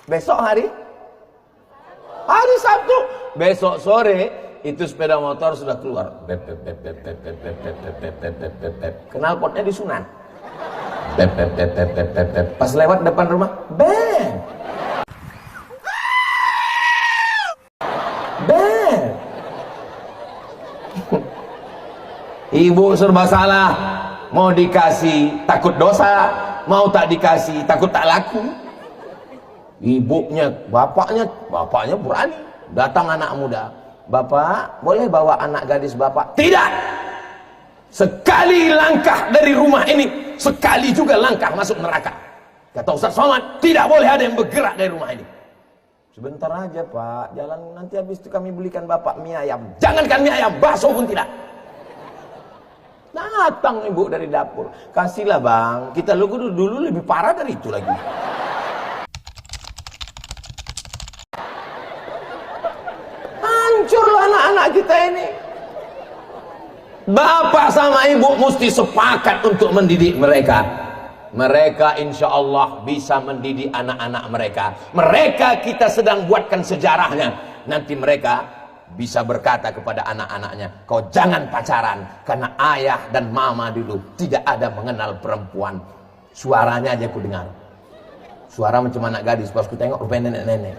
Besok hari Sabtu. Besok sore itu sepeda motor sudah keluar. Bep, bep, bep, bep, bep, bep, bep, bep, bep, bep, bep, bep, bep. Knalpotnya disunan. Bep, bep, bep, bep, bep, bep, bep. Pas lewat depan rumah, bang. Bang. Ibu serba salah. Mau dikasih takut dosa, mau tak dikasih takut tak laku. Ibunya, bapaknya berani. Datang anak muda. Bapak, boleh bawa anak gadis bapak? Tidak. Sekali langkah dari rumah ini, sekali juga langkah masuk neraka. Kata Ustaz Somad, tidak boleh ada yang bergerak dari rumah ini. Sebentar aja Pak, jalan nanti habis itu kami belikan bapak mie ayam. Jangankan mie ayam, bakso pun tidak. Datang ibu dari dapur, kasihlah bang. Kita dulu lebih parah dari itu lagi. Hancurlah anak-anak kita ini. Bapak sama ibu mesti sepakat untuk mendidik mereka. Mereka insya Allah bisa mendidik anak-anak mereka. Mereka kita sedang buatkan sejarahnya. Nanti mereka bisa berkata kepada anak-anaknya, kau jangan pacaran, karena ayah dan mama dulu tidak ada mengenal perempuan. Suaranya aja ku dengar, suara macam anak gadis. Pas ku tengok rupanya nenek-nenek.